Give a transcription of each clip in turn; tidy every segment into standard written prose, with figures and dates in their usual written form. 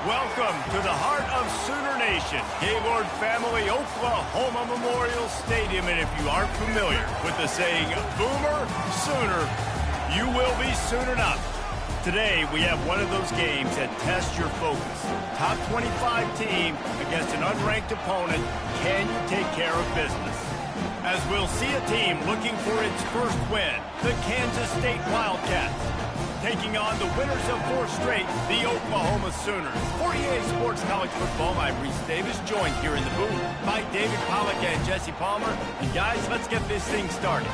Welcome to the heart of Sooner Nation, Gaylord Family Oklahoma Memorial Stadium. And if you aren't familiar with the saying, Boomer Sooner, you will be soon enough. Today, we have one of those games that tests your focus. Top 25 team against an unranked opponent. Can you take care of business? As we'll see a team looking for its first win, the Kansas State Wildcats, taking on the winners of 4 straight, the Oklahoma Sooners. For EA Sports College Football, I'm Reese Davis, joined here in the booth by David Pollack and Jesse Palmer. And guys, let's get this thing started.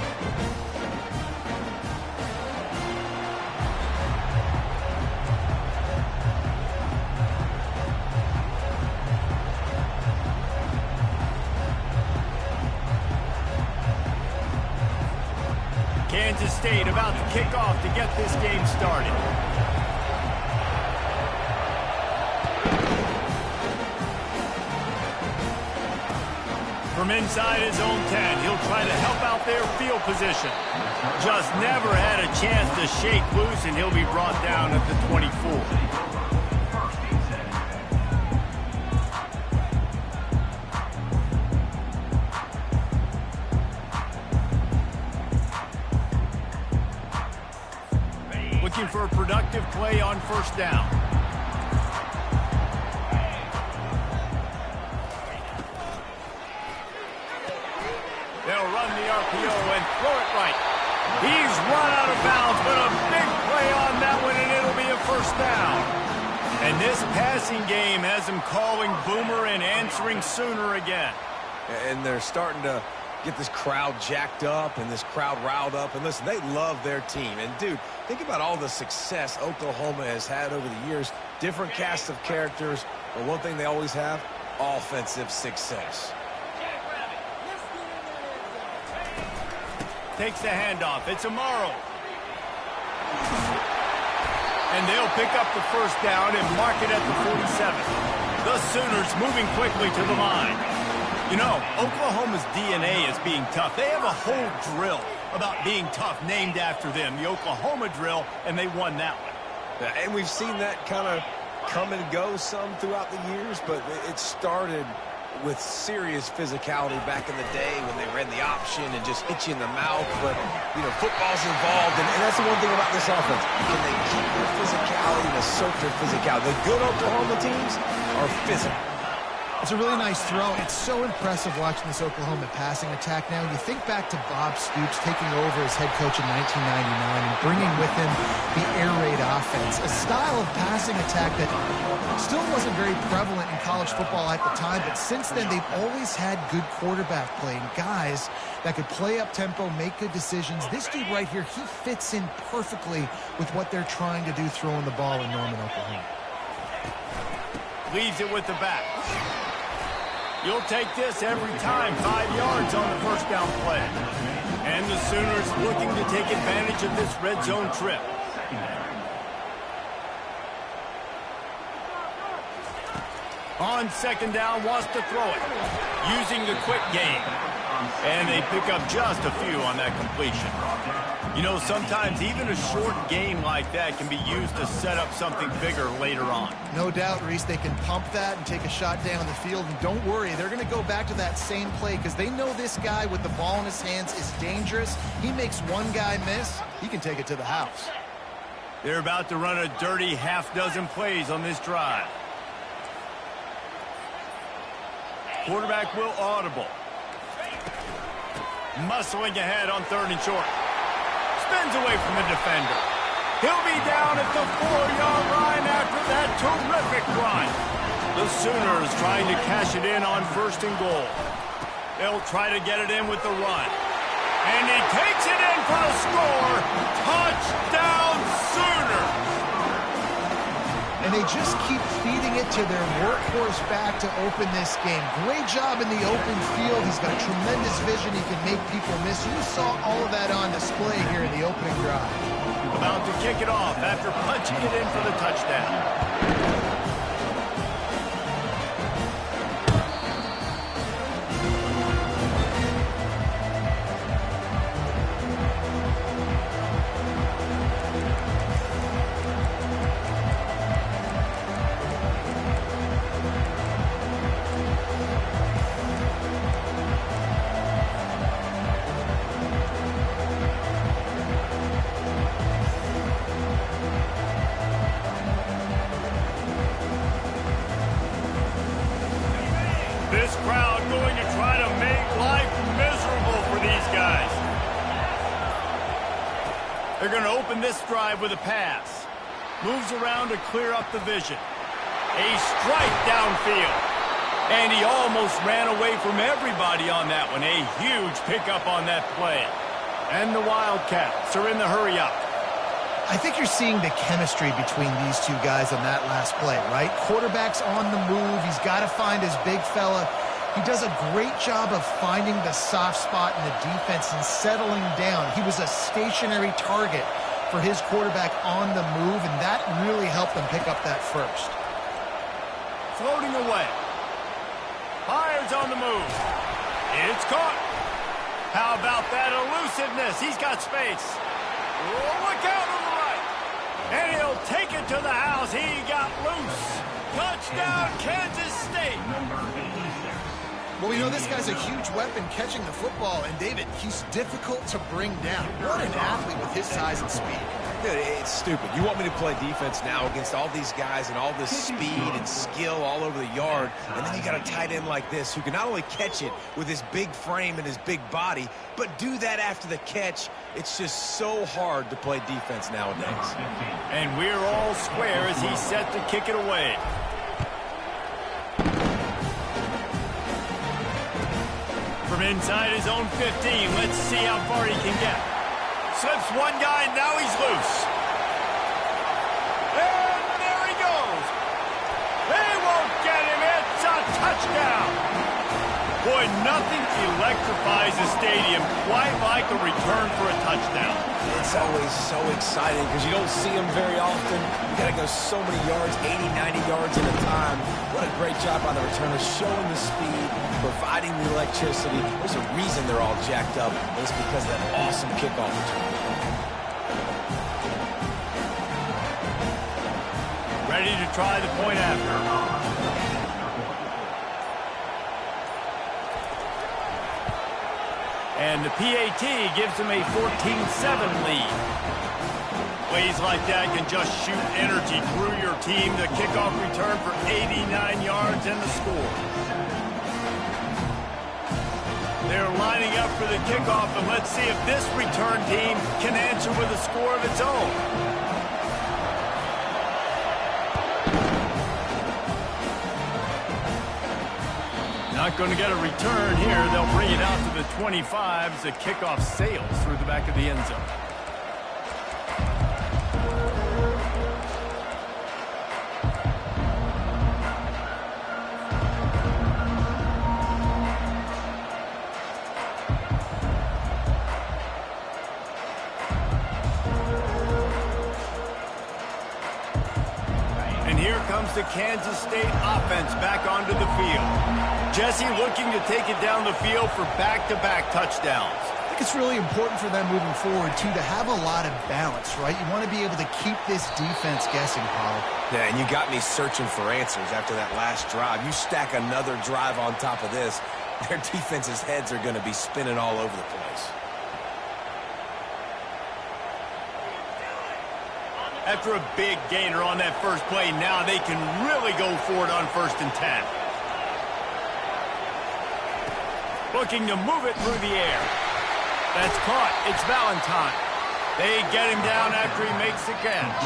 Kansas State about to kick off to get this game started. From inside his own 10, he'll try to help out their field position. Just never had a chance to shake loose, and he'll be brought down at the 24. Looking for a productive play on first down. They'll run the RPO and throw it right. He's run out of bounds, but a big play on that one, and it'll be a first down. And this passing game has him calling Boomer and answering Sooner again. And they're starting to get this crowd jacked up and this crowd riled up. And listen, they love their team. And, dude, think about all the success Oklahoma has had over the years. Different cast of characters. But one thing they always have, offensive success. Takes the handoff. It's Amaro. And they'll pick up the first down and mark it at the 47. The Sooners moving quickly to the line. You know, Oklahoma's DNA is being tough. They have a whole drill about being tough named after them, the Oklahoma drill, and they won that one. And we've seen that kind of come and go some throughout the years, but it started with serious physicality back in the day when they ran the option and just hit you in the mouth. But, you know, football's involved, and that's the one thing about this offense. Can they keep their physicality and assert their physicality? The good Oklahoma teams are physical. It's a really nice throw. It's so impressive watching this Oklahoma passing attack now. You think back to Bob Stoops taking over as head coach in 1999 and bringing with him the air raid offense, a style of passing attack that still wasn't very prevalent in college football at the time, but since then they've always had good quarterback play and guys that could play up tempo, make good decisions. This dude right here, he fits in perfectly with what they're trying to do throwing the ball in Norman, Oklahoma. Leaves it with the back. You'll take this every time. 5 yards on the first down play. And the Sooners looking to take advantage of this red zone trip. On second down, wants to throw it. Using the quick game. And they pick up just a few on that completion. You know, sometimes even a short game like that can be used to set up something bigger later on. No doubt, Reese, they can pump that and take a shot down the field. And don't worry, they're going to go back to that same play because they know this guy with the ball in his hands is dangerous. He makes one guy miss, he can take it to the house. They're about to run a dirty half-dozen plays on this drive. Quarterback will audible. Muscling ahead on 3rd and short. Spins away from the defender. He'll be down at the 4-yard line after that terrific run. The Sooners trying to cash it in on 1st and goal. They'll try to get it in with the run. And he takes it in for the score. Touchdown Sooners! And they just keep feeding it to their workhorse back to open this game. Great job in the open field. He's got tremendous vision. He can make people miss. You saw all of that on display here in the opening drive. About to kick it off after punching it in for the touchdown. They're going to open this drive with a pass. Moves around to clear up the vision. A strike downfield. And he almost ran away from everybody on that one. A huge pickup on that play. And the Wildcats are in the hurry up. I think you're seeing the chemistry between these two guys on that last play, right? Quarterback's on the move. He's got to find his big fella. He does a great job of finding the soft spot in the defense and settling down. He was a stationary target for his quarterback on the move, and that really helped them pick up that first. Floating away. Fires on the move. It's caught. How about that elusiveness? He's got space. Oh, look out on the right. And he'll take it to the house. He got loose. Touchdown, Kansas State. Well, we know this guy's a huge weapon catching the football, and David, he's difficult to bring down. What an athlete with his size and speed. Dude, it's stupid. You want me to play defense now against all these guys and all this speed and skill all over the yard, and then you got a tight end like this who can not only catch it with his big frame and his big body, but do that after the catch. It's just so hard to play defense nowadays. And we're all square as he's set to kick it away. From inside his own 15, let's see how far he can get. Slips one guy, now he's loose. And there he goes. They won't get him. It's a touchdown. Boy, nothing electrifies a stadium quite like a return for a touchdown. It's always so exciting because you don't see them very often. You got to go so many yards, 80, 90 yards at a time. What a great job by the returner, showing the speed, providing the electricity. There's a reason they're all jacked up. It's because of that awesome kickoff return. Ready to try the point after. And the PAT gives them a 14-7 lead. Plays like that can just shoot energy through your team. The kickoff return for 89 yards and the score. They're lining up for the kickoff, and let's see if this return team can answer with a score of its own. Not going to get a return here. They'll bring it out to the 25 as the kickoff sails through the back of the end zone. And here comes the Kansas State offense back onto the field. Jesse looking to take it down the field for back-to-back touchdowns. I think it's really important for them moving forward, too, to have a lot of balance, right? You want to be able to keep this defense guessing, Paul. Yeah, and you got me searching for answers after that last drive. You stack another drive on top of this, their defense's heads are going to be spinning all over the place. After a big gainer on that first play, now they can really go for it on 1st and 10. Looking to move it through the air. That's caught. It's Valentine. They get him down after he makes the catch.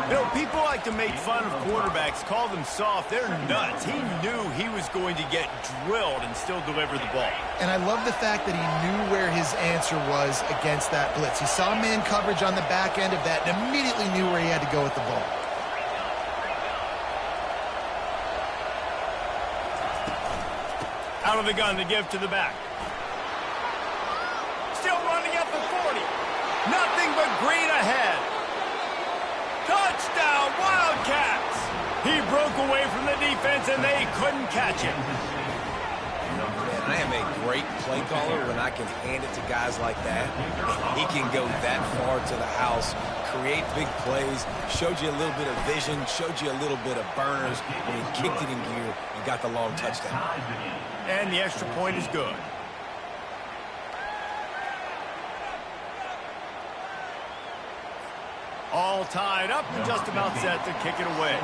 You know, people like to make fun of quarterbacks, call them soft. They're nuts. He knew he was going to get drilled and still deliver the ball. And I love the fact that he knew where his answer was against that blitz. He saw man coverage on the back end of that and immediately knew where he had to go with the ball. Out of the gun to give to the back. Still running at the 40. Nothing but green ahead. Touchdown, Wildcats! He broke away from the defense and they couldn't catch him. Man, I am a great play caller when I can hand it to guys like that. He can go that far to the house, create big plays, showed you a little bit of vision, showed you a little bit of burners when he kicked it in gear and got the long touchdown. And the extra point is good. All tied up and just about set to kick it away.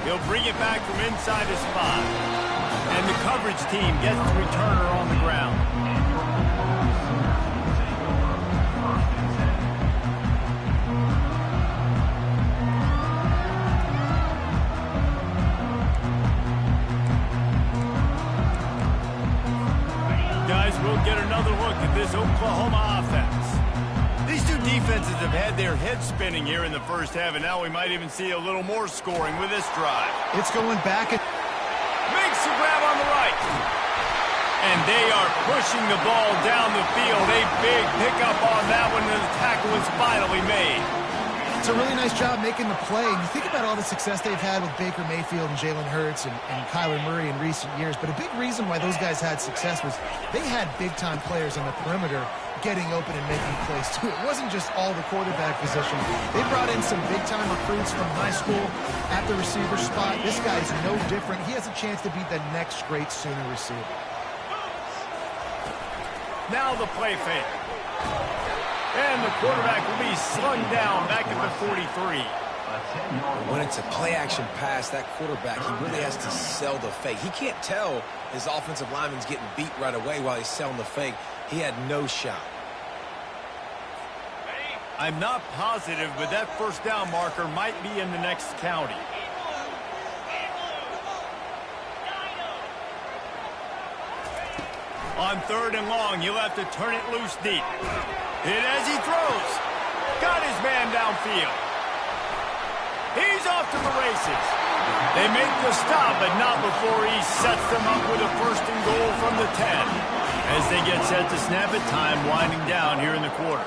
He'll bring it back from inside his 5. And the coverage team gets the returner on the ground. Guys, we'll get another look at this Oklahoma offense. These two defenses have had their heads spinning here in the first half, and now we might even see a little more scoring with this drive. It's going back. Makes the grab on the right. And they are pushing the ball down the field. A big pickup on that one, and the tackle is finally made. It's a really nice job making the play. And you think about all the success they've had with Baker Mayfield and Jalen Hurts and Kyler Murray in recent years. But a big reason why those guys had success was they had big-time players on the perimeter getting open and making plays too. It wasn't just all the quarterback position. They brought in some big-time recruits from high school at the receiver spot. This guy's no different. He has a chance to be the next great Sooner receiver. Now the play fake. And the quarterback will be slung down back at the 43. When it's a play-action pass, that quarterback, he really has to sell the fake. He can't tell his offensive lineman's getting beat right away while he's selling the fake. He had no shot. I'm not positive, but that first down marker might be in the next county. On 3rd and long, he'll have to turn it loose deep. Hit as he throws. Got his man downfield. He's off to the races. They make the stop, but not before he sets them up with a 1st and goal from the 10. As they get set to snap it, time winding down here in the quarter.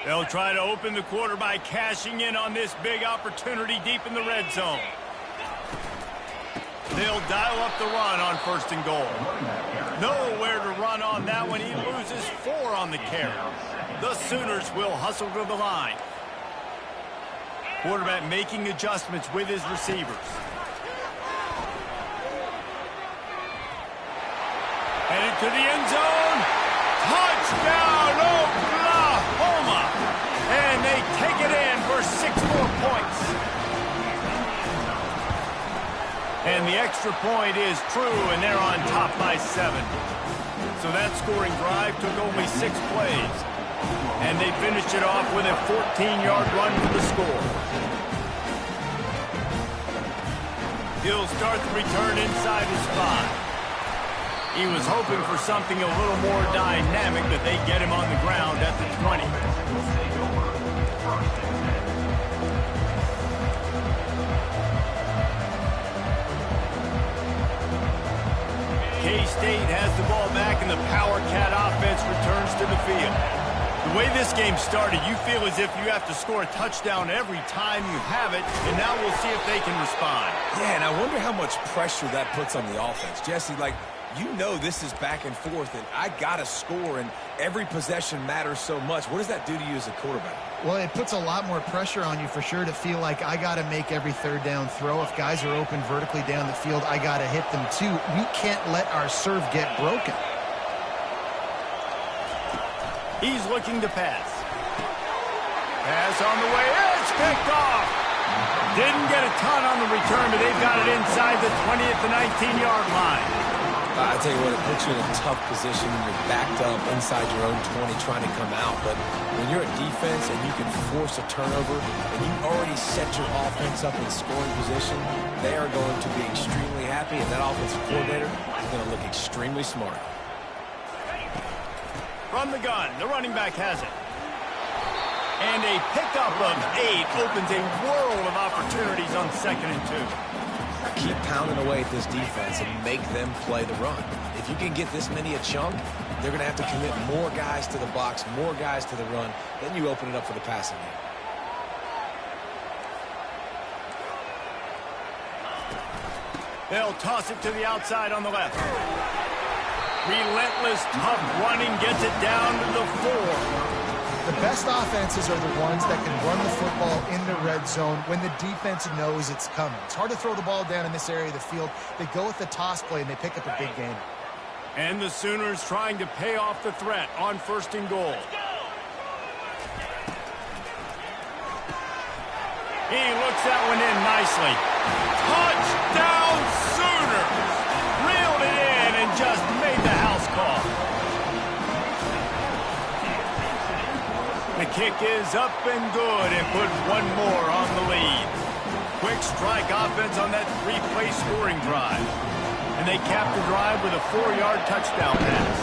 They'll try to open the quarter by cashing in on this big opportunity deep in the red zone. They'll dial up the run on 1st and goal. Nowhere to run on that one. He loses 4 on the carry. The Sooners will hustle to the line. Quarterback making adjustments with his receivers. Headed to the end zone. Touchdown, Oklahoma! And they take it in for 6 more points. And the extra point is true, and they're on top by 7. So that scoring drive took only 6 plays. And they finished it off with a 14-yard run for the score. He'll start the return inside his 5. He was hoping for something a little more dynamic, but they get him on the ground at the 20. K-State has the ball back, and the Power Cat offense returns to the field. The way this game started, you feel as if you have to score a touchdown every time you have it, and now we'll see if they can respond. Yeah, and I wonder how much pressure that puts on the offense. Jesse, like, you know this is back and forth, and I got to score, and every possession matters so much. What does that do to you as a quarterback? Well, it puts a lot more pressure on you for sure to feel like I got to make every 3rd down throw. If guys are open vertically down the field, I got to hit them too. We can't let our serve get broken. He's looking to pass. Pass on the way. It's picked off. Didn't get a ton on the return, but they've got it inside the 20 at the 19-yard line. I tell you what, it puts you in a tough position when you're backed up inside your own 20 trying to come out. But when you're a defense and you can force a turnover and you already set your offense up in scoring position, they are going to be extremely happy, and that offensive coordinator is going to look extremely smart. From the gun, the running back has it. And a pickup of 8 opens a world of opportunities on 2nd and 2. Keep pounding away at this defense and make them play the run. If you can get this many a chunk, they're going to have to commit more guys to the box, more guys to the run. Then you open it up for the passing game. They'll toss it to the outside on the left. Relentless, tough running gets it down to the 4. The best offenses are the ones that can run the football in the red zone when the defense knows it's coming. It's hard to throw the ball down in this area of the field. They go with the toss play, and they pick up a big gain. And the Sooners trying to pay off the threat on 1st and goal. He looks that one in nicely. Touchdown Sooners! Reeled it in and just made the house call. The kick is up and good and put one more on the lead. Quick strike offense on that 3-play scoring drive. And they cap the drive with a 4-yard touchdown pass.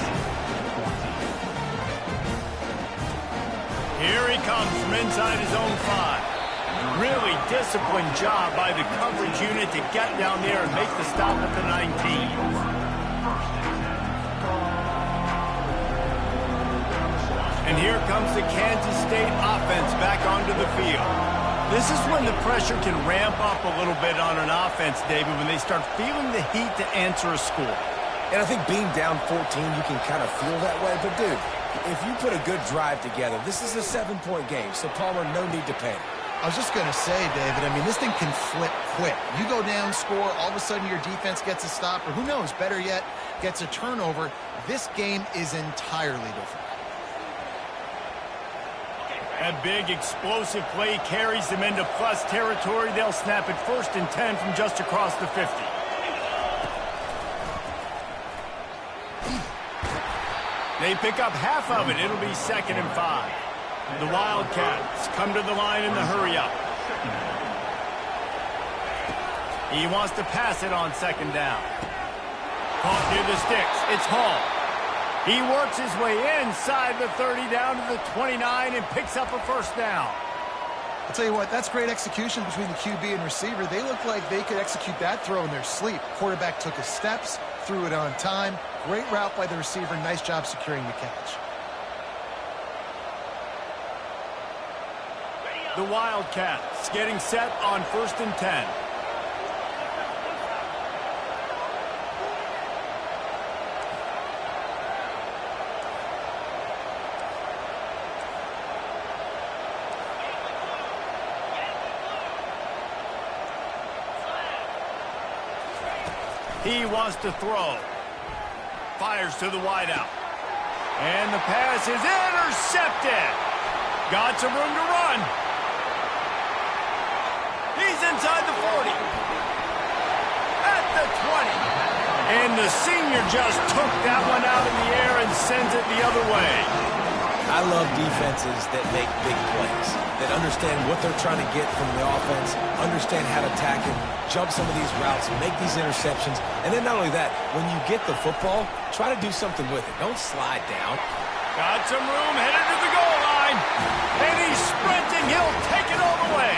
Here he comes from inside his own 5. Really disciplined job by the coverage unit to get down there and make the stop at the 19. And here comes the Kansas State offense back onto the field. This is when the pressure can ramp up a little bit on an offense, David, when they start feeling the heat to answer a score. And I think being down 14, you can kind of feel that way. But, dude, if you put a good drive together, this is a 7-point game, so Palmer, no need to panic. I was just going to say, David, I mean, this thing can flip quick. You go down, score, all of a sudden your defense gets a stop, or who knows, better yet, gets a turnover. This game is entirely different. A big explosive play carries them into plus territory. They'll snap it 1st and 10 from just across the 50. They pick up half of it. It'll be 2nd and 5. The Wildcats come to the line in the hurry-up. He wants to pass it on 2nd down. Caught near the sticks. It's Hall. He works his way inside the 30 down to the 29 and picks up a 1st down. I'll tell you what, that's great execution between the QB and receiver. They look like they could execute that throw in their sleep. Quarterback took his steps, threw it on time. Great route by the receiver. Nice job securing the catch. The Wildcats getting set on 1st and 10. He wants to throw. Fires to the wideout. And the pass is intercepted. Got some room to run. He's inside the 40. At the 20. And the senior just took that one out in the air and sends it the other way. I love defenses that make big plays, that understand what they're trying to get from the offense, understand how to attack it, jump some of these routes, make these interceptions. And then not only that, when you get the football, try to do something with it. Don't slide down. Got some room, headed to the goal line. And he's sprinting. He'll take it all the way.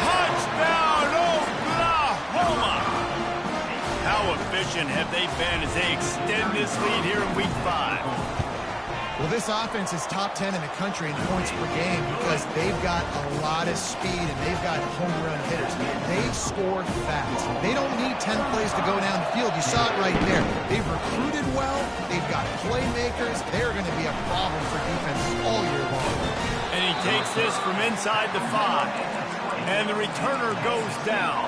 Touchdown, Oklahoma. How efficient have they been as they extend this lead here in Week 5? Well, this offense is top 10 in the country in points per game because they've got a lot of speed and they've got home run hitters. They score fast. They don't need 10 plays to go down the field. You saw it right there. They've recruited well. They've got playmakers. They're going to be a problem for defenses all year long. And he takes this from inside the 5. And the returner goes down.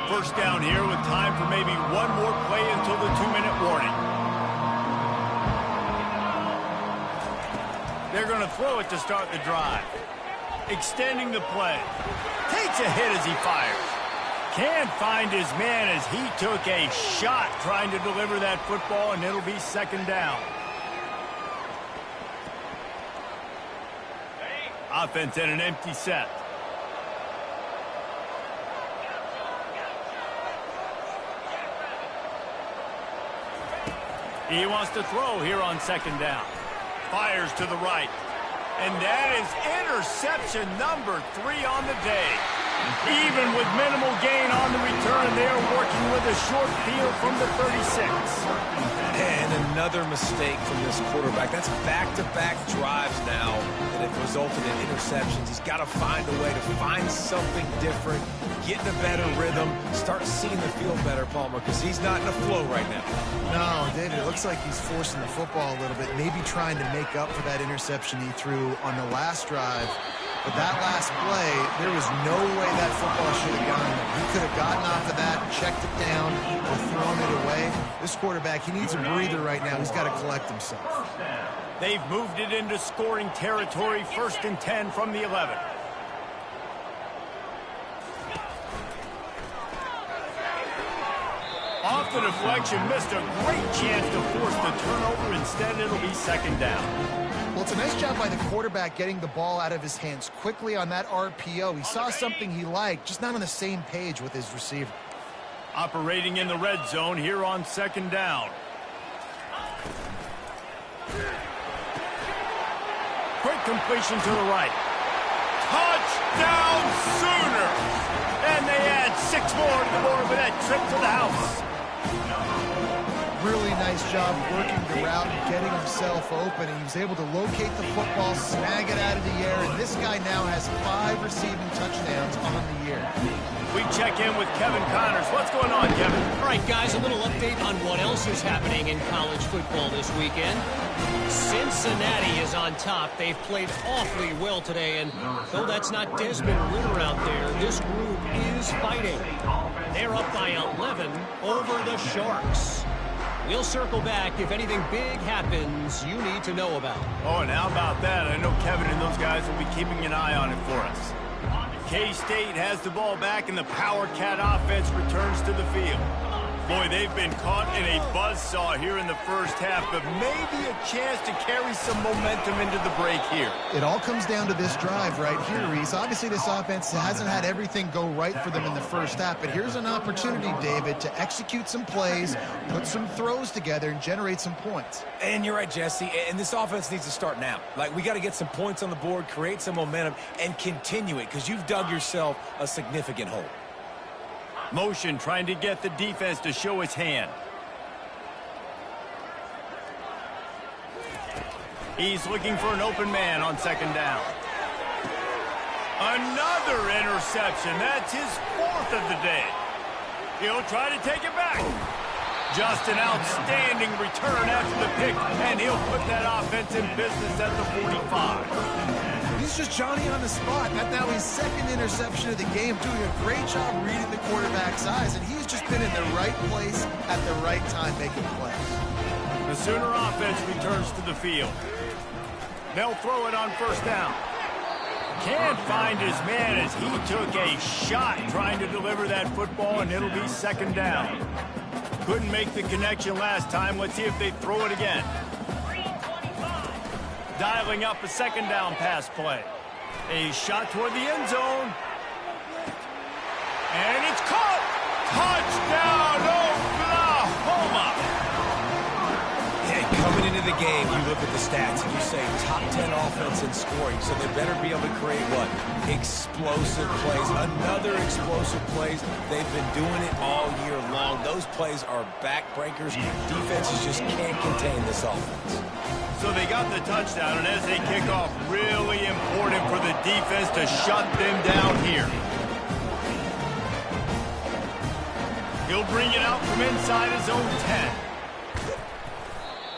First down here with time for maybe one more play until the 2-minute warning. They're going to throw it to start the drive. Extending the play. Takes a hit as he fires. Can't find his man as he took a shot trying to deliver that football, and it'll be 2nd down. Offense at an empty set. He wants to throw here on 2nd down. Fires to the right. And that is interception number 3 on the day. Even with minimal gain on the return, they are working with a short field from the 36. And another mistake from this quarterback. That's back-to-back drives now that have resulted in interceptions. He's got to find a way to find something different, get in a better rhythm, start seeing the field better, Palmer, because he's not in a flow right now. No, David, it looks like he's forcing the football a little bit, maybe trying to make up for that interception he threw on the last drive. But that last play, there was no way that football should have gone there. He could have gotten off of that, checked it down, or thrown it away. This quarterback, he needs a breather right now. He's got to collect himself. They've moved it into scoring territory, 1st and 10 from the 11. Off the deflection, missed a great chance to force the turnover. Instead, it'll be 2nd down. Well, it's a nice job by the quarterback getting the ball out of his hands quickly on that RPO. He saw something he liked, just not on the same page with his receiver. Operating in the red zone here on 2nd down. Quick completion to the right. Touchdown Sooner! And they add 6 more to the board with that trip to the house. Really nice job working the route and getting himself open. And he was able to locate the football, snag it out of the air, and this guy now has 5 receiving touchdowns on the year. We check in with Kevin Connors. What's going on, Kevin? All right, guys, a little update on what else is happening in college football this weekend. Cincinnati is on top. They've played awfully well today, and though that's not Desmond Ritter out there, this group is fighting. They're up by 11 over the Sharks. We'll circle back if anything big happens you need to know about. Oh, and how about that? I know Kevin and those guys will be keeping an eye on it for us. K-State has the ball back, and the Power Cat offense returns to the field. Boy, they've been caught in a buzzsaw here in the first half, but maybe a chance to carry some momentum into the break here. It all comes down to this drive right here, Reese. Obviously, this offense hasn't had everything go right for them in the first half, but here's an opportunity, David, to execute some plays, put some throws together, and generate some points. And you're right, Jesse, and this offense needs to start now. Like, we got to get some points on the board, create some momentum, and continue it, because you've dug yourself a significant hole. Motion trying to get the defense to show its hand. He's looking for an open man on 2nd down. Another interception. That's his 4th of the day. He'll try to take it back. Just an outstanding return after the pick, and he'll put that offense in business at the 45. He's just Johnny on the spot. That's now his 2nd interception of the game, doing a great job reading the quarterback's eyes, and he's just been in the right place at the right time making plays. The Sooner offense returns to the field. They'll throw it on 1st down. Can't find his man as he took a shot trying to deliver that football, and it'll be 2nd down. Couldn't make the connection last time. Let's see if they throw it again. Dialing up a 2nd down pass play. A shot toward the end zone. And it's caught! Touchdown, Oklahoma! Yeah, coming into the game, you look at the stats and you say top 10 offense in scoring, so they better be able to create what? Explosive plays. Another explosive plays. They've been doing it all year long. Those plays are backbreakers. Defenses just can't contain this offense. So they got the touchdown, and as they kick off, really important for the defense to shut them down here. He'll bring it out from inside his own 10.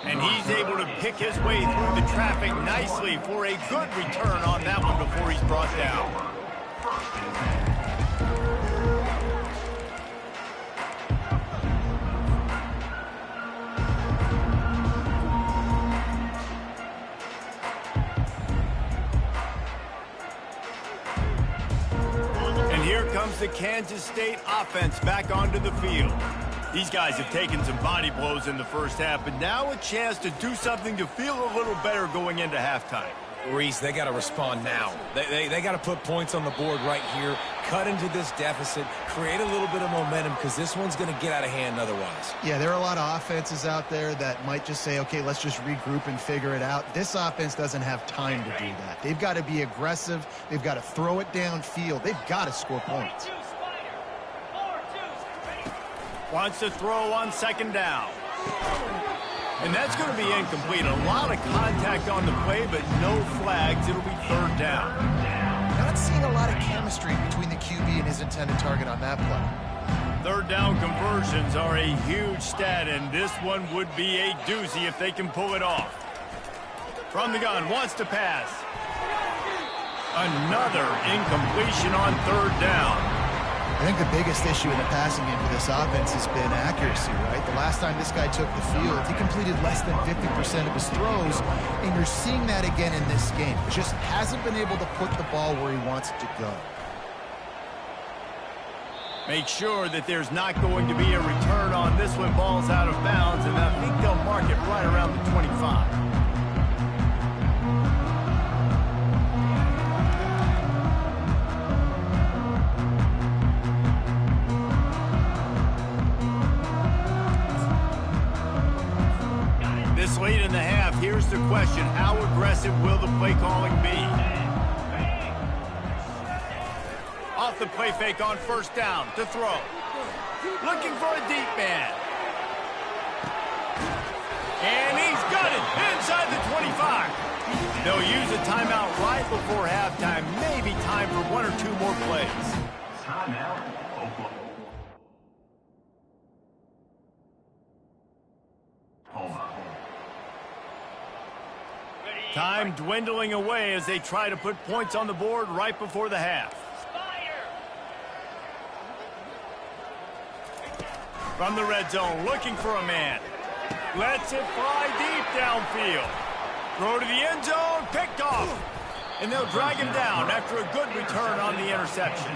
And he's able to pick his way through the traffic nicely for a good return on that one before he's brought down. Comes the Kansas State offense back onto the field. These guys have taken some body blows in the first half, but now a chance to do something to feel a little better going into halftime. Reese, they got to respond now. They got to put points on the board right here, cut into this deficit, create a little bit of momentum because this one's going to get out of hand otherwise. Yeah, there are a lot of offenses out there that might just say, okay, let's just regroup and figure it out. This offense doesn't have time to do that. They've got to be aggressive. They've got to throw it downfield. They've got to score points. Wants to throw on second down. And that's going to be incomplete. A lot of contact on the play, but no flags. It'll be third down. Not seeing a lot of chemistry between the QB and his intended target on that play. Third down conversions are a huge stat, and this one would be a doozy if they can pull it off. From the gun, wants to pass. Another incompletion on third down. I think the biggest issue in the passing game for this offense has been accuracy, right? The last time this guy took the field, he completed less than 50% of his throws, and you're seeing that again in this game. Just hasn't been able to put the ball where he wants it to go. Make sure that there's not going to be a return on this when ball's out of bounds, and I think they'll mark it right around the 25. This late in the half, here's the question. How aggressive will the play calling be? Off the play fake on first down to throw. Looking for a deep man. And he's got it inside the 25. They'll use a timeout right before halftime. Maybe time for one or two more plays. Timeout. Time dwindling away as they try to put points on the board right before the half. From the red zone, looking for a man. Lets it fly deep downfield. Throw to the end zone, picked off. And they'll drag him down after a good return on the interception.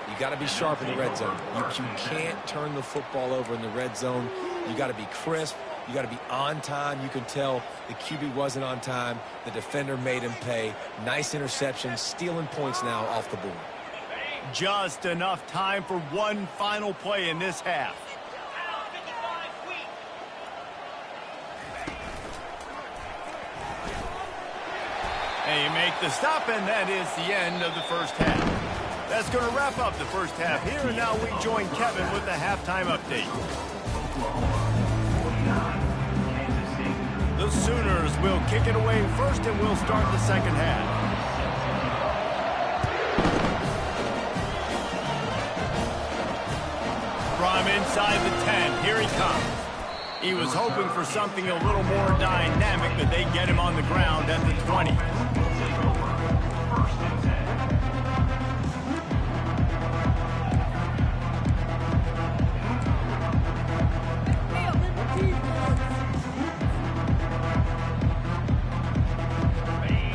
You got to be sharp in the red zone. You can't turn the football over in the red zone. You got to be crisp. You got to be on time. You can tell the QB wasn't on time. The defender made him pay. Nice interception, stealing points now off the board. Just enough time for one final play in this half. And you make the stop, and that is the end of the first half. That's going to wrap up the first half here, and now we join Kevin with the halftime update. The Sooners will kick it away first, and we'll start the second half. From inside the 10, here he comes. He was hoping for something a little more dynamic, but they get him on the ground at the 20.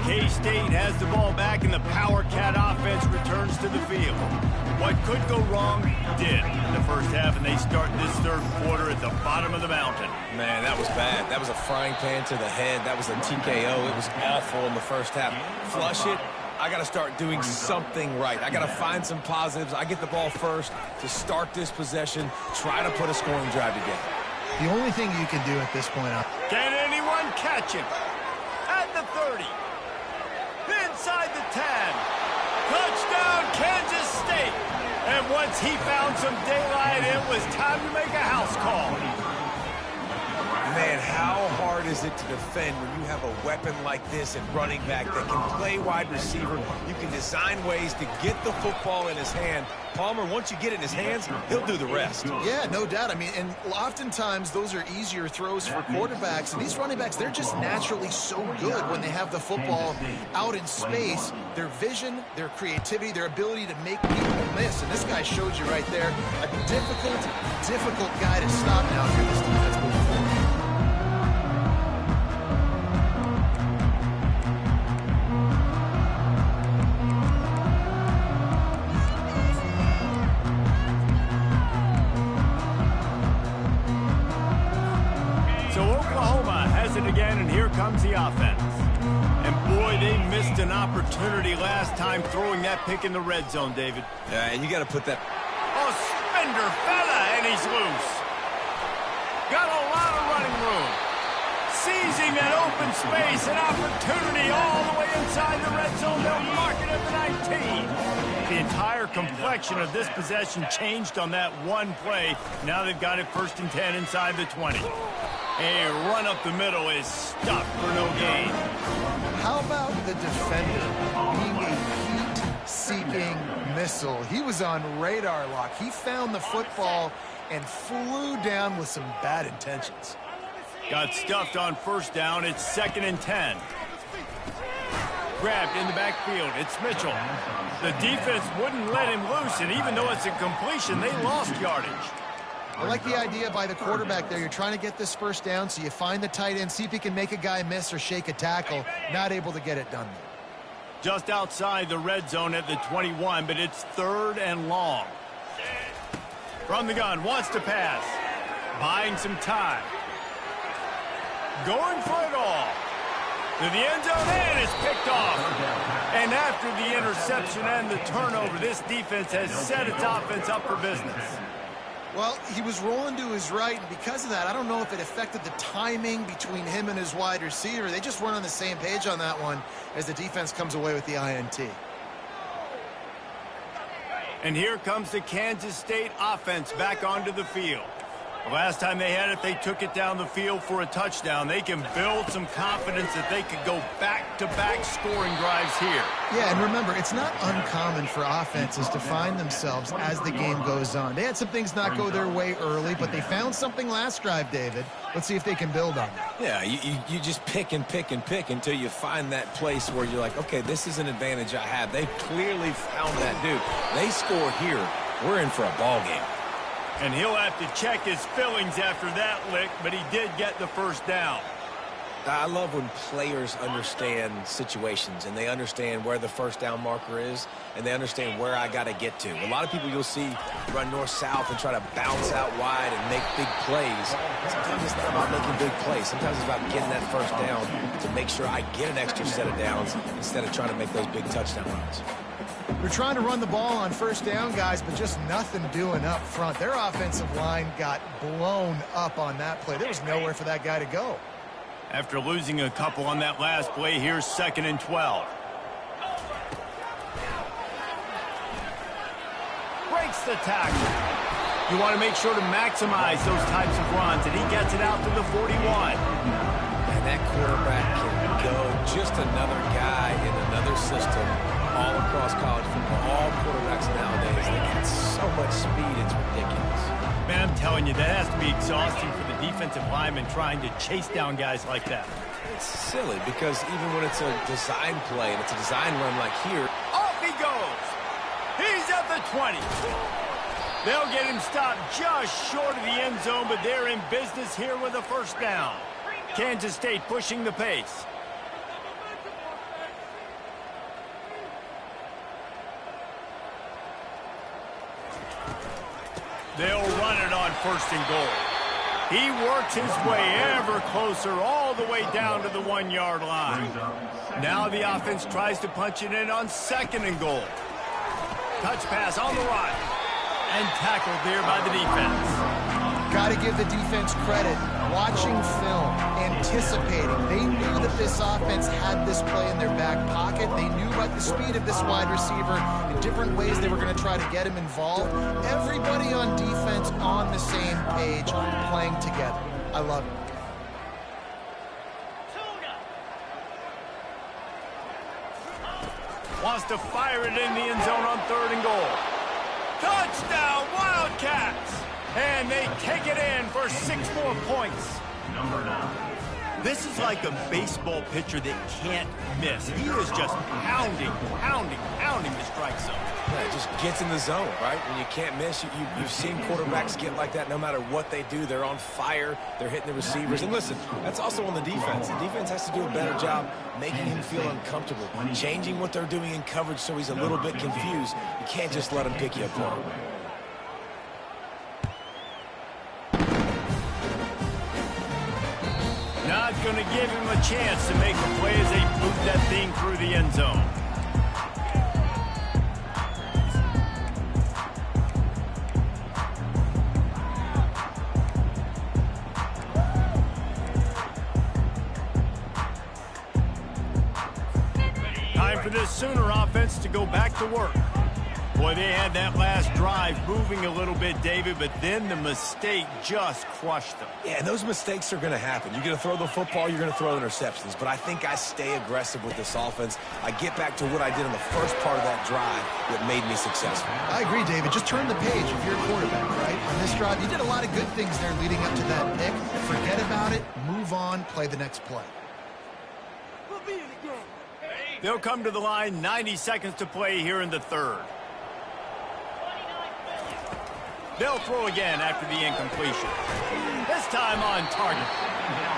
K-State has the ball back, and the Power Cat offense returns to the field. What could go wrong did in the first half, and they start this third quarter at the bottom of the mountain. Man, that was bad. That was a frying pan to the head. That was a TKO. It was awful in the first half. Flush it. I got to start doing something right. I got to find some positives. I get the ball first to start this possession, try to put a scoring drive together. The only thing you can do at this point... Can anyone catch him? At the 30. Inside the 10. Touchdown, Kansas State. And once he found some daylight, it was time to make a house call. Man, how hard is it to defend when you have a weapon like this at running back that can play wide receiver? You can design ways to get the football in his hand. Palmer, once you get it in his hands, he'll do the rest. Yeah, no doubt. I mean, and oftentimes those are easier throws for quarterbacks. And these running backs, they're just naturally so good when they have the football out in space. Their vision, their creativity, their ability to make people miss. And this guy showed you right there, a difficult guy to stop now for this defense moving forward. So Oklahoma has it again, and here comes the offense. And boy, they missed an opportunity last time throwing that pick in the red zone, David. Yeah, and you got to put that... Oh, spender fella, and he's loose. Got a lot of running room. Seizing that open space, an opportunity all the way inside the red zone. They'll mark it at the 19. The entire complexion of this possession changed on that one play. Now they've got it 1st and 10 inside the 20. A run up the middle is stuffed for no gain. How about the defender being a heat-seeking missile? He was on radar lock. He found the football and flew down with some bad intentions. Got stuffed on 1st down. It's 2nd and 10. Grabbed in the backfield. It's Mitchell. The defense wouldn't let him loose, and even though it's a completion, they lost yardage. I like the idea by the quarterback there. You're trying to get this 1st down, so you find the tight end, see if he can make a guy miss or shake a tackle. Not able to get it done there. Just outside the red zone at the 21, but it's 3rd and long. From the gun, wants to pass. Buying some time. Going for it all. To the end zone, and it's picked off. And after the interception and the turnover, this defense has set its offense up for business. Well, he was rolling to his right, and because of that, I don't know if it affected the timing between him and his wide receiver. They just weren't on the same page on that one as the defense comes away with the INT. And here comes the Kansas State offense back onto the field. The last time they had it, they took it down the field for a touchdown. They can build some confidence that they could go back-to-back scoring drives here. Yeah, and remember, it's not uncommon for offenses to find themselves as the game goes on. They had some things not go their way early, but they found something last drive, David. Let's see if they can build on that. Yeah, you just pick and pick and pick until you find that place where you're like, okay, this is an advantage I have. They clearly found that dude. They score here, we're in for a ball game. And he'll have to check his fillings after that lick, but he did get the 1st down. I love when players understand situations and they understand where the 1st down marker is and they understand where I got to get to. A lot of people you'll see run north-south and try to bounce out wide and make big plays. Sometimes it's not about making big plays. Sometimes it's about getting that 1st down to make sure I get an extra set of downs instead of trying to make those big touchdown runs. They're trying to run the ball on 1st down, guys, but just nothing doing up front. Their offensive line got blown up on that play. There was nowhere for that guy to go. After losing a couple on that last play, here's 2nd and 12. Breaks the tackle. You want to make sure to maximize those types of runs, and he gets it out to the 41. And that quarterback can go. Just another guy in another system all across college football. All quarterbacks nowadays, they got so much speed, it's ridiculous. Man, I'm telling you, that has to be exhausting for the defensive lineman trying to chase down guys like that. It's silly because even when it's a design play and it's a design run like here. Off he goes. He's at the 20. They'll get him stopped just short of the end zone, but they're in business here with a 1st down. Kansas State pushing the pace. They'll run it on 1st and goal. He works his way ever closer all the way down to the 1-yard line. Now the offense tries to punch it in on 2nd and goal. Touch pass on the run. And tackled there by the defense. Got to give the defense credit. Watching film, anticipating. They knew that this offense had this play in their back pocket. They knew about the speed of this wide receiver in different ways they were going to try to get him involved. Everybody on defense on the same page, playing together. I love it. Wants to fire it in the end zone on 3rd and goal. Touchdown, Wildcats! And they take it in for 6 more points. This is like a baseball pitcher that can't miss. He is just pounding the strike zone. Yeah, it just gets in the zone, right? When you can't miss, you've seen quarterbacks get like that no matter what they do. They're on fire. They're hitting the receivers. And listen, that's also on the defense. The defense has to do a better job making him feel uncomfortable, changing what they're doing in coverage so he's a little bit confused. You can't just let him pick you apart. Not going to give him a chance to make a play as they move that thing through the end zone. Time for this Sooner offense to go back to work. Boy, they had that last drive moving a little bit, David, but then the mistake just crushed them. Yeah, and those mistakes are going to happen. You're going to throw the football, you're going to throw interceptions. But I think I stay aggressive with this offense. I get back to what I did in the first part of that drive that made me successful. I agree, David. Just turn the page if you're a quarterback, right? On this drive, you did a lot of good things there leading up to that pick. Forget about it, move on, play the next play. They'll come to the line, 90 seconds to play here in the third. They'll throw again after the incompletion. This time on target.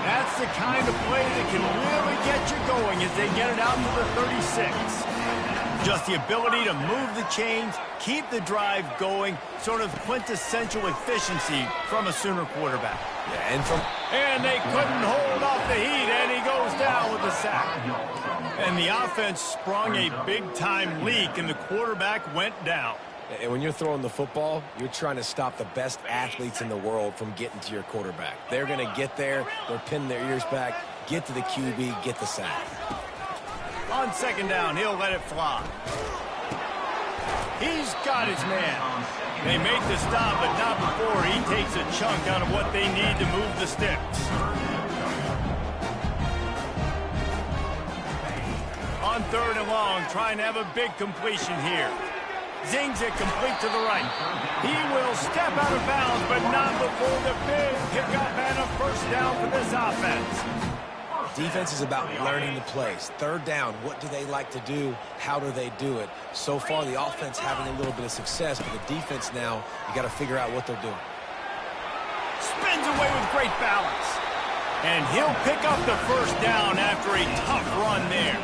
That's the kind of play that can really get you going as they get it out to the 36. Just the ability to move the chains, keep the drive going, sort of quintessential efficiency from a Sooner quarterback. Yeah, and they couldn't hold off the heat, and he goes down with a sack. And the offense sprung a big-time leak, and the quarterback went down. And when you're throwing the football, you're trying to stop the best athletes in the world from getting to your quarterback. They're going to get there, they're pinning their ears back, get to the QB, get the sack. On second down, he'll let it fly. He's got his man. They make the stop, but not before he takes a chunk out of what they need to move the sticks. On third and long, trying to have a big completion here. Zings it complete to the right. He will step out of bounds, but not before the big pickup and a first down for this offense. Defense is about learning the plays. Third down, what do they like to do? How do they do it? So far, the offense having a little bit of success, but the defense now, you got to figure out what they're doing. Spins away with great balance. And he'll pick up the first down after a tough run there.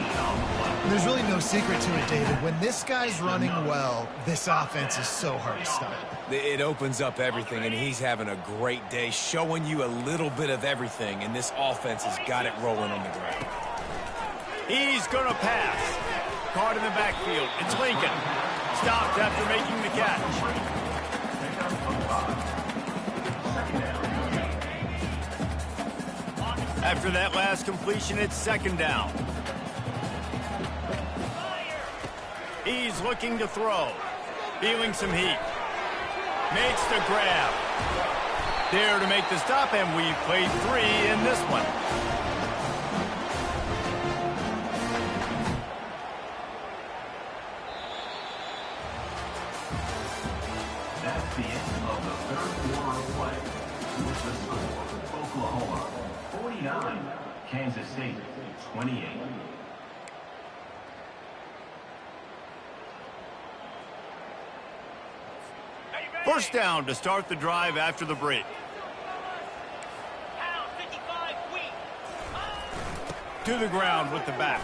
There's really no secret to it, David. When this guy's running well, this offense is so hard to stop. It opens up everything, and he's having a great day, showing you a little bit of everything, and this offense has got it rolling on the ground. He's going to pass. Caught in the backfield. It's Lincoln. Stopped after making the catch. After that last completion, it's second down. He's looking to throw. Feeling some heat. Makes the grab. There to make the stop, and we played 3 in this one. That's the end of the third quarter of play. With the score, Oklahoma 49, Kansas State 28. First down to start the drive after the break. To the ground with the back.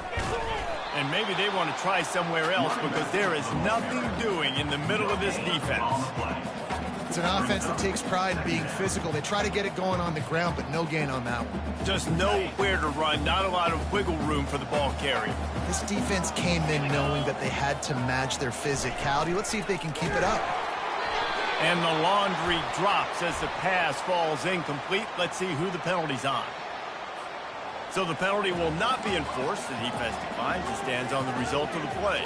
And maybe they want to try somewhere else because there is nothing doing in the middle of this defense. It's an offense that takes pride in being physical. They try to get it going on the ground, but no gain on that one. Just nowhere to run, not a lot of wiggle room for the ball carrier. This defense came in knowing that they had to match their physicality. Let's see if they can keep it up. And the laundry drops as the pass falls incomplete. Let's see who the penalty's on. So the penalty will not be enforced. The defense declines and stands on the result of the play.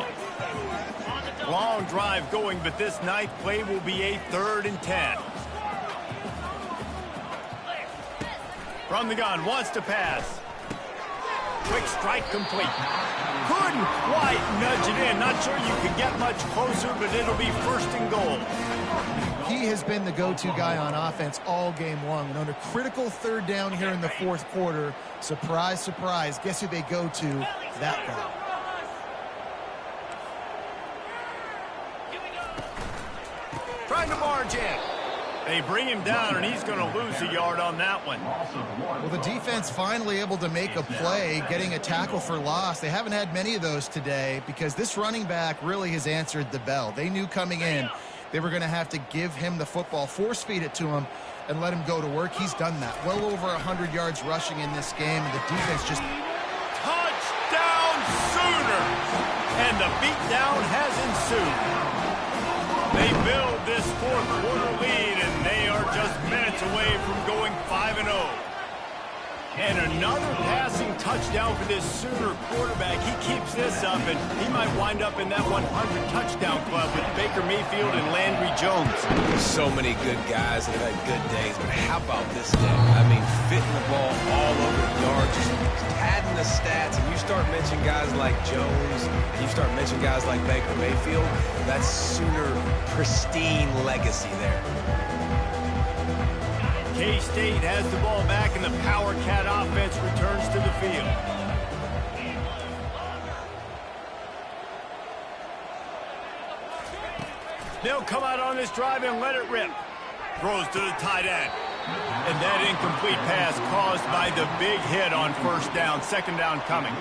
Long drive going, but this ninth play will be a 3rd and 10. From the gun, wants to pass. Quick strike complete. Couldn't quite nudge it in. Not sure you could get much closer, but it'll be 1st and goal. He has been the go-to guy on offense all game long. And on a critical 3rd down here in the 4th quarter, surprise, surprise, guess who they go to? That guy. Trying to barge in. They bring him down, and he's going to lose a yard on that one. Well, the defense finally able to make a play, getting a tackle for loss. They haven't had many of those today because this running back really has answered the bell. They knew coming in they were going to have to give him the football, force feed it to him, and let him go to work. He's done that. Well over 100 yards rushing in this game, and the defense just... Touchdown Sooners! And the beatdown has ensued. They build this fourth quarter lead, and they are just minutes away from going 5-0. And another passing touchdown for this Sooner quarterback. He keeps this up, and he might wind up in that 100 touchdown club with Baker Mayfield and Landry Jones. So many good guys that have had good days, but how about this day? I mean, fitting the ball all over the yard, just padding the stats, and you start mentioning guys like Jones, and you start mentioning guys like Baker Mayfield, that's Sooner pristine legacy there. K-State has the ball back, and the Power Cat offense returns to the field. They'll come out on this drive and let it rip. Throws to the tight end. And that incomplete pass caused by the big hit on first down. Second down coming.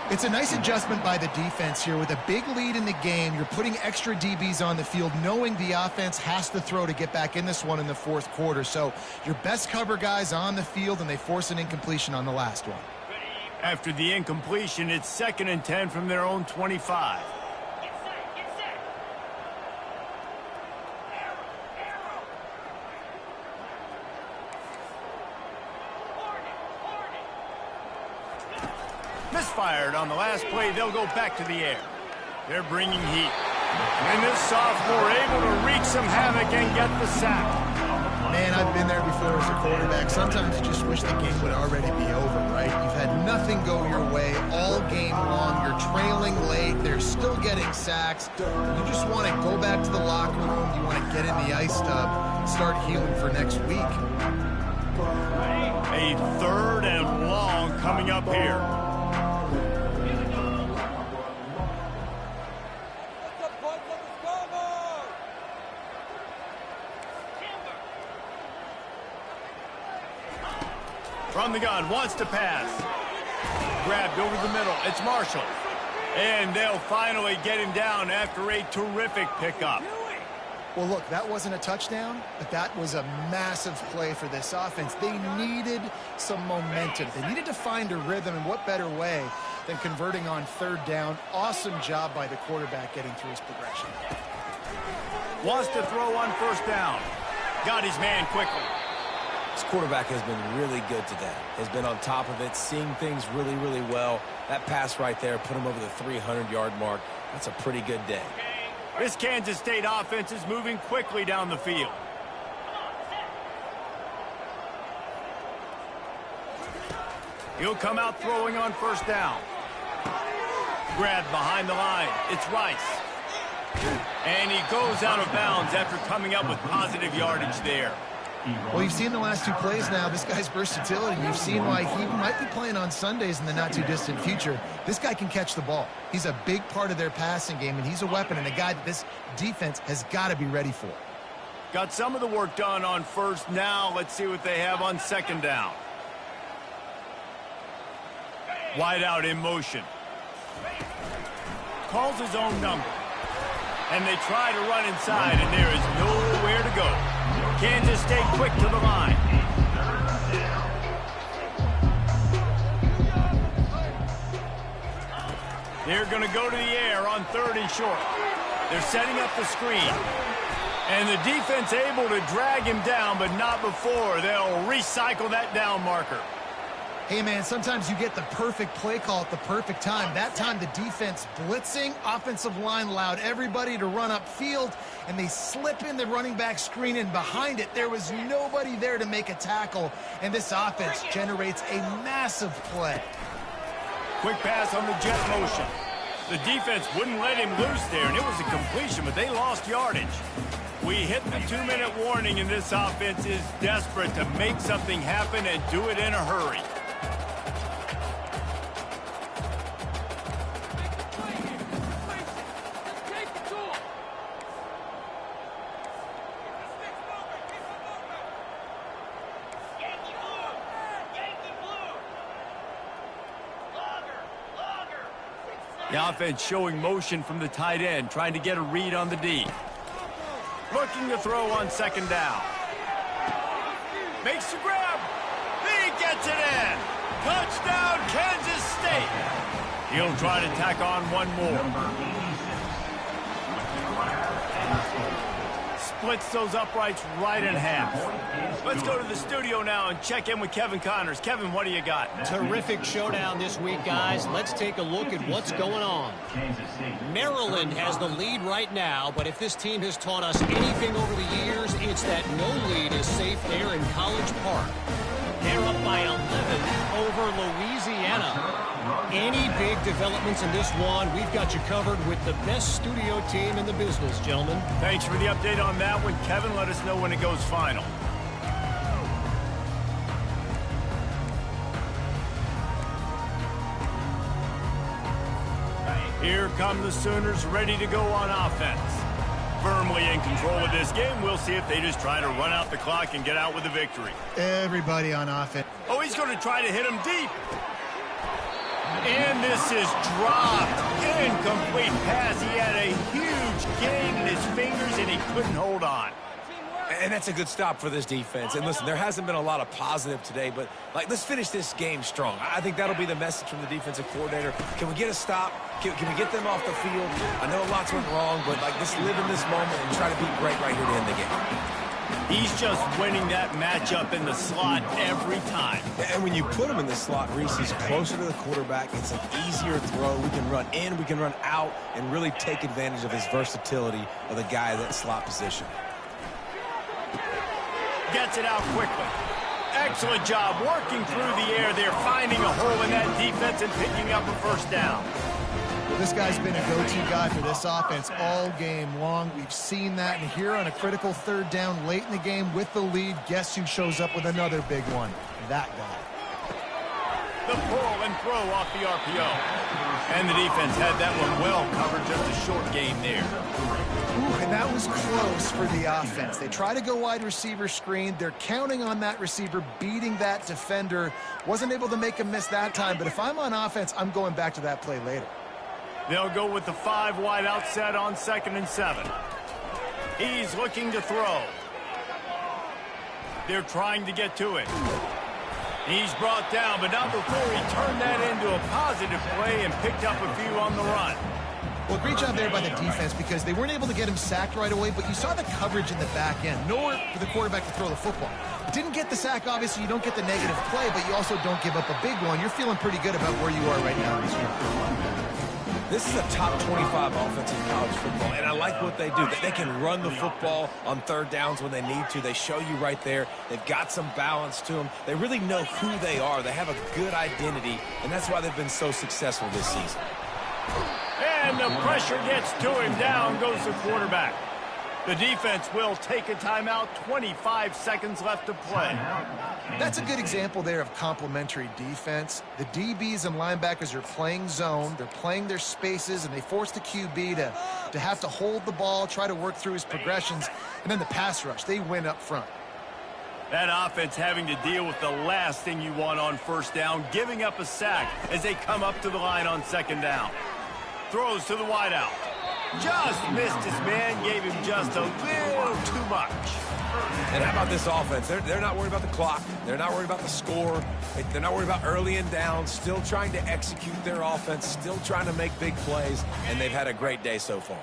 It's a nice adjustment by the defense here. With a big lead in the game, you're putting extra DBs on the field, knowing the offense has to throw to get back in this one in the fourth quarter. So your best cover guys on the field, and they force an incompletion on the last one. After the incompletion, it's 2nd and 10 from their own 25. Misfired on the last play. They'll go back to the air. They're bringing heat. And this sophomore able to wreak some havoc and get the sack. Man, I've been there before as a quarterback. Sometimes you just wish the game would already be over, right? You've had nothing go your way all game long. You're trailing late. They're still getting sacks. You just want to go back to the locker room. You want to get in the ice tub and start healing for next week. A 3rd and long coming up here. From the gun, wants to pass. Grabbed over the middle. It's Marshall. And they'll finally get him down after a terrific pickup. Well, look, that wasn't a touchdown, but that was a massive play for this offense. They needed some momentum. They needed to find a rhythm, and what better way than converting on 3rd down. Awesome job by the quarterback getting through his progression. Wants to throw on 1st down. Got his man quickly. This quarterback has been really good today. Has been on top of it, seeing things really, really well. That pass right there put him over the 300-yard mark. That's a pretty good day. This Kansas State offense is moving quickly down the field. He'll come out throwing on 1st down. Grabbed behind the line. It's Rice. And he goes out of bounds after coming up with positive yardage there. Well, you've seen the last 2 plays now, this guy's versatility. You've seen why he might be playing on Sundays in the not-too-distant future. This guy can catch the ball. He's a big part of their passing game, and he's a weapon and a guy that this defense has got to be ready for. Got some of the work done on 1st. Now let's see what they have on 2nd down. Wide out in motion. Calls his own number. And they try to run inside, and there is nowhere to go. Kansas State quick to the line. They're going to go to the air on 3rd and short. They're setting up the screen. And the defense able to drag him down, but not before. They'll recycle that down marker. Hey, man, sometimes you get the perfect play call at the perfect time. That time the defense blitzing, offensive line allowed everybody to run upfield, and they slip in the running back screen, and behind it there was nobody there to make a tackle, and this offense generates a massive play. Quick pass on the jet motion. The defense wouldn't let him loose there, and it was a completion, but they lost yardage. We hit the 2-minute warning, and this offense is desperate to make something happen and do it in a hurry. The offense showing motion from the tight end, trying to get a read on the D. Looking to throw on second down. Makes the grab. He gets it in. Touchdown, Kansas State. He'll try to tack on one more. Splits those uprights right in half. Let's go to the studio now and check in with Kevin Connors. Kevin, what do you got? Terrific showdown this week, guys. Let's take a look at what's going on. Maryland has the lead right now, but if this team has taught us anything over the years, it's that no lead is safe there in College Park. They're up by 11 over Louisiana. Any big developments in this one, we've got you covered with the best studio team in the business, gentlemen. Thanks for the update on that one, Kevin. Let us know when it goes final. Here come the Sooners, ready to go on offense. Firmly in control of this game. We'll see if they just try to run out the clock and get out with a victory. Everybody on offense. Oh, he's going to try to hit him deep. And this is dropped. Incomplete pass. He had a huge gain in his fingers, and he couldn't hold on. And that's a good stop for this defense. And listen, there hasn't been a lot of positive today, but let's finish this game strong. I think that'll be the message from the defensive coordinator. Can we get a stop? Can we get them off the field? I know lots went wrong, but just live in this moment and try to be great right here to end the game. He's just winning that matchup in the slot every time. And when you put him in the slot, Reese, he's closer to the quarterback. It's an easier throw. We can run in, we can run out, and really take advantage of his versatility of the guy at that slot position. Gets it out quickly. Excellent job working through the air there, finding a hole in that defense and picking up a first down. This guy's been a go-to guy for this offense all game long. We've seen that, and here on a critical third down late in the game with the lead, guess who shows up with another big one? That guy. The pull and throw off the RPO. And the defense had that one well covered, just a short game there. Ooh, and that was close for the offense. They try to go wide receiver screen. They're counting on that receiver beating that defender. Wasn't able to make him miss that time, but if I'm on offense, I'm going back to that play later. They'll go with the 5 wide out set on 2nd and 7. He's looking to throw. They're trying to get to it. He's brought down, but not before he turned that into a positive play and picked up a few on the run. Well, great job there by the defense because they weren't able to get him sacked right away, but you saw the coverage in the back end. Nowhere for the quarterback to throw the football. Didn't get the sack, obviously. You don't get the negative play, but you also don't give up a big one. You're feeling pretty good about where you are right now in this game. This is a top 25 offense in college football, and I like what they do. They can run the football on third downs when they need to. They show you right there. They've got some balance to them. They really know who they are. They have a good identity, and that's why they've been so successful this season. And the pressure gets to him. Down goes the quarterback. The defense will take a timeout. 25 seconds left to play. That's a good example there of complementary defense. The DBs and linebackers are playing zone. They're playing their spaces, and they force the QB to have to hold the ball, try to work through his progressions. And then the pass rush, they win up front. That offense having to deal with the last thing you want on first down, giving up a sack as they come up to the line on 2nd down. Throws to the wideout. Just missed his man, gave him just a little too much. And how about this offense? They're not worried about the clock. They're not worried about the score. They're not worried about early and down. Still trying to execute their offense. Still trying to make big plays. And they've had a great day so far.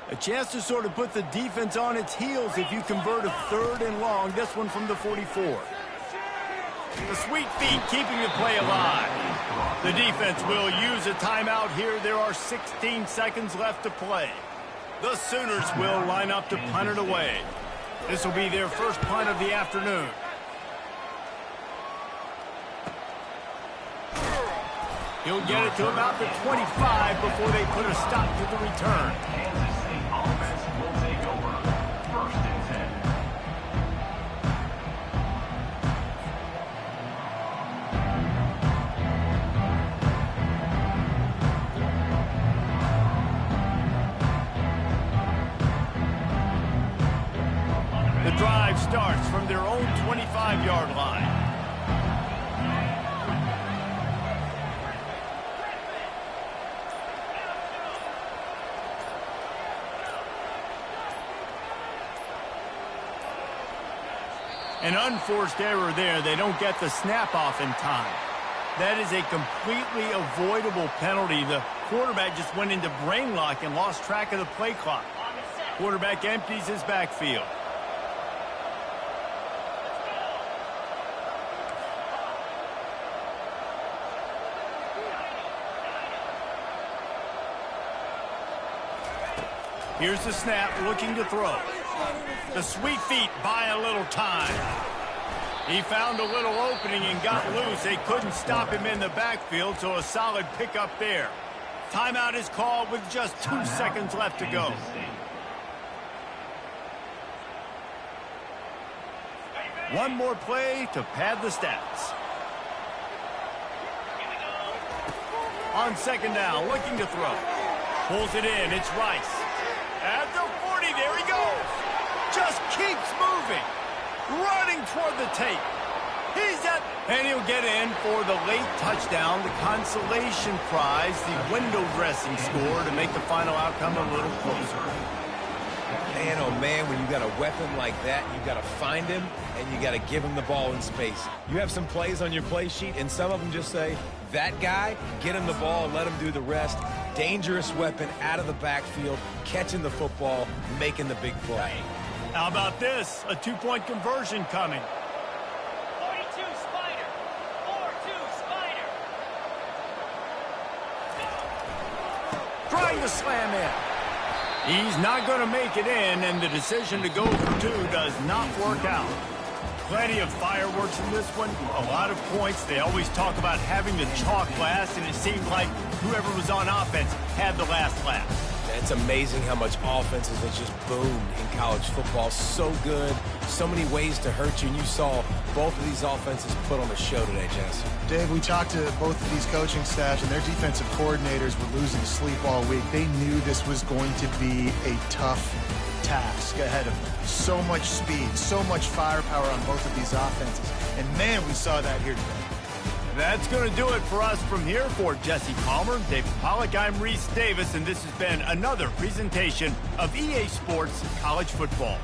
A chance to sort of put the defense on its heels if you convert a 3rd and long. This one from the 44. The sweet feet keeping the play alive. The defense will use a timeout here. There are 16 seconds left to play. The Sooners will line up to punt it away. This will be their first punt of the afternoon. He'll get it to about the 25 before they put a stop to the return. Kansas State offense will take over. 1st and 10. The drive starts from their own 25-yard line. An unforced error there. They don't get the snap off in time. That is a completely avoidable penalty. The quarterback just went into brain lock and lost track of the play clock. Quarterback empties his backfield. Here's the snap, looking to throw. The sweet feet buy a little time. He found a little opening and got loose. They couldn't stop him in the backfield, so a solid pickup there. Timeout is called with just 2 seconds left to go. One more play to pad the stats. On second down, looking to throw. Pulls it in, it's Rice. At the 40, there he goes. Just keeps moving. Running toward the tape. He's at, and he'll get in for the late touchdown, the consolation prize, the window dressing score to make the final outcome a little closer. Man, oh man, when you got a weapon like that, you got to find him and you got to give him the ball in space. You have some plays on your play sheet, and some of them just say, that guy, get him the ball, let him do the rest. Dangerous weapon out of the backfield, catching the football, making the big play. How about this? A two-point conversion coming. 42 Spider. 4-2 Spider. Trying to slam in. He's not going to make it in, and the decision to go for two does not work out. Plenty of fireworks in this one, a lot of points. They always talk about having the chalk last, and it seemed like whoever was on offense had the last laugh. It's amazing how much offenses have just boomed in college football. So good, so many ways to hurt you, and you saw both of these offenses put on a show today, Jess. Dave, we talked to both of these coaching staffs, and their defensive coordinators were losing sleep all week. They knew this was going to be a tough task ahead of them. So much speed, so much firepower on both of these offenses. And man, we saw that here today. That's going to do it for us from here. For Jesse Palmer, David Pollack, I'm Reese Davis, and this has been another presentation of EA Sports College Football.